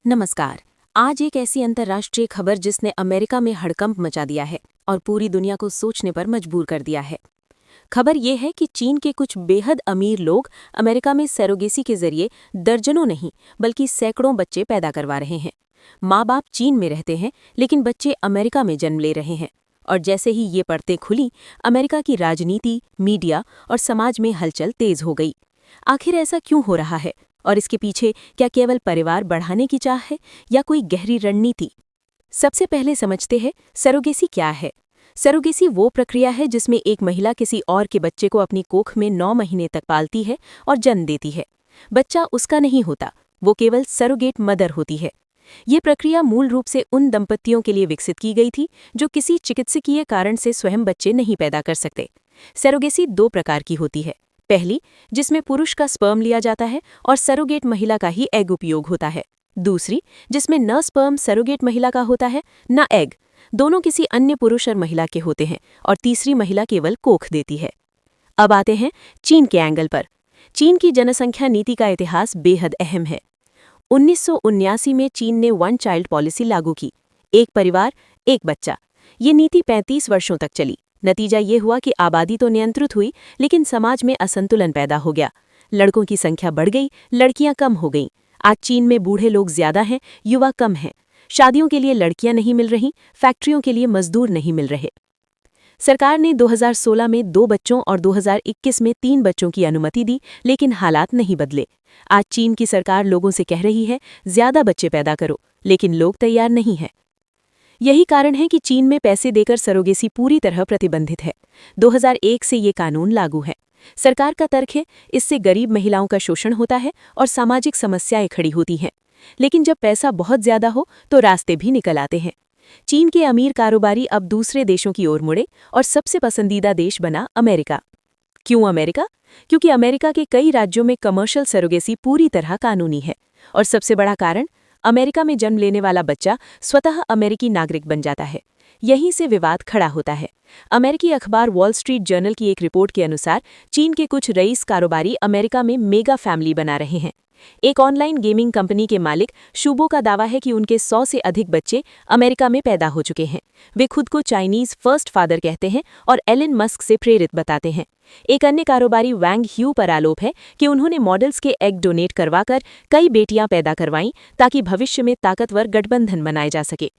नमस्कार। आज एक ऐसी अंतर्राष्ट्रीय खबर जिसने अमेरिका में हड़कंप मचा दिया है और पूरी दुनिया को सोचने पर मजबूर कर दिया है। खबर ये है कि चीन के कुछ बेहद अमीर लोग अमेरिका में सरोगेसी के जरिए दर्जनों नहीं बल्कि सैकड़ों बच्चे पैदा करवा रहे हैं। माँ बाप चीन में रहते हैं लेकिन बच्चे अमेरिका में जन्म ले रहे हैं। और जैसे ही ये परतें खुली, अमेरिका की राजनीति, मीडिया और समाज में हलचल तेज हो गई। आखिर ऐसा क्यों हो रहा है और इसके पीछे क्या केवल परिवार बढ़ाने की चाह है या कोई गहरी रणनीति? सबसे पहले समझते हैं सरोगेसी क्या है। सरोगेसी वो प्रक्रिया है जिसमें एक महिला किसी और के बच्चे को अपनी कोख में 9 महीने तक पालती है और जन्म देती है। बच्चा उसका नहीं होता, वो केवल सरोगेट मदर होती है। ये प्रक्रिया मूल रूप से उन दंपतियों के लिए विकसित की गई थी जो किसी चिकित्सकीय कारण से स्वयं बच्चे नहीं पैदा कर सकते। सरोगेसी 2 प्रकार की होती है। पहली, जिसमें पुरुष का स्पर्म लिया जाता है और सरोगेट महिला का ही एग उपयोग होता है। दूसरी, जिसमें न स्पर्म सरोगेट महिला का होता है न एग, दोनों किसी अन्य पुरुष और महिला के होते हैं। और तीसरी महिला केवल कोख देती है। अब आते हैं चीन के एंगल पर। चीन की जनसंख्या नीति का इतिहास बेहद अहम है। 1979 में चीन ने वन चाइल्ड पॉलिसी लागू की, एक परिवार एक बच्चा। ये नीति 35 वर्षों तक चली। नतीजा ये हुआ कि आबादी तो नियंत्रित हुई लेकिन समाज में असंतुलन पैदा हो गया। लड़कों की संख्या बढ़ गई, लड़कियां कम हो गईं। आज चीन में बूढ़े लोग ज्यादा हैं, युवा कम हैं। शादियों के लिए लड़कियां नहीं मिल रहीं, फैक्ट्रियों के लिए मजदूर नहीं मिल रहे। सरकार ने 2016 में 2 बच्चों और 2021 में 3 बच्चों की अनुमति दी, लेकिन हालात नहीं बदले। आज चीन की सरकार लोगों से कह रही है ज्यादा बच्चे पैदा करो, लेकिन लोग तैयार नहीं हैं। यही कारण है कि चीन में पैसे देकर सरोगेसी पूरी तरह प्रतिबंधित है। 2001 से ये कानून लागू है। सरकार का तर्क है इससे गरीब महिलाओं का शोषण होता है और सामाजिक समस्याएं खड़ी होती हैं। लेकिन जब पैसा बहुत ज्यादा हो तो रास्ते भी निकल आते हैं। चीन के अमीर कारोबारी अब दूसरे देशों की ओर मुड़े और सबसे पसंदीदा देश बना अमेरिका। क्यों अमेरिका? क्योंकि अमेरिका के कई राज्यों में कमर्शियल सरोगेसी पूरी तरह कानूनी है। और सबसे बड़ा कारण, अमेरिका में जन्म लेने वाला बच्चा स्वतः अमेरिकी नागरिक बन जाता है। यहीं से विवाद खड़ा होता है। अमेरिकी अखबार वॉल स्ट्रीट जर्नल की एक रिपोर्ट के अनुसार चीन के कुछ रईस कारोबारी अमेरिका में मेगा फैमिली बना रहे हैं। एक ऑनलाइन गेमिंग कंपनी के मालिक शुबो का दावा है कि उनके 100 से अधिक बच्चे अमेरिका में पैदा हो चुके हैं। वे खुद को चाइनीज फर्स्ट फादर कहते हैं और एलन मस्क से प्रेरित बताते हैं। एक अन्य कारोबारी वैंग ह्यू पर आरोप है कि उन्होंने मॉडल्स के एग डोनेट करवाकर कई बेटियां पैदा करवाईं ताकि भविष्य में ताकतवर गठबंधन बनाए जा सके।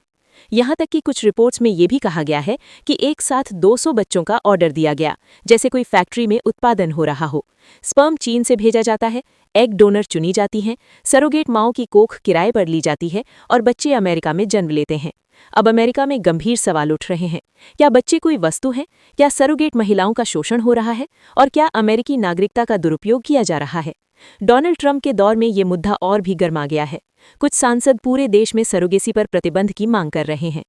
यहाँ तक कि कुछ रिपोर्ट्स में ये भी कहा गया है कि एक साथ 200 बच्चों का ऑर्डर दिया गया, जैसे कोई फैक्ट्री में उत्पादन हो रहा हो। स्पर्म चीन से भेजा जाता है, एग डोनर चुनी जाती हैं, सरोगेट माओं की कोख किराए पर ली जाती है और बच्चे अमेरिका में जन्म लेते हैं। अब अमेरिका में गंभीर सवाल उठ रहे हैं। क्या बच्चे कोई वस्तु हैं? क्या सरोगेट महिलाओं का शोषण हो रहा है? और क्या अमेरिकी नागरिकता का दुरुपयोग किया जा रहा है? डोनाल्ड ट्रंप के दौर में ये मुद्दा और भी गर्मा गया है। कुछ सांसद पूरे देश में सरोगेसी पर प्रतिबंध की मांग कर रहे हैं।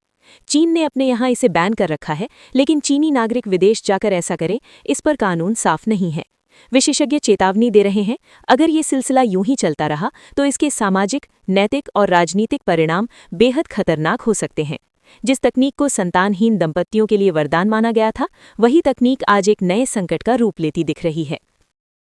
चीन ने अपने यहाँ इसे बैन कर रखा है, लेकिन चीनी नागरिक विदेश जाकर ऐसा करें, इस पर कानून साफ नहीं है। विशेषज्ञ चेतावनी दे रहे हैं, अगर ये सिलसिला यूं ही चलता रहा तो इसके सामाजिक, नैतिक और राजनीतिक परिणाम बेहद खतरनाक हो सकते हैं। जिस तकनीक को संतानहीन दंपतियों के लिए वरदान माना गया था, वही तकनीक आज एक नए संकट का रूप लेती दिख रही है।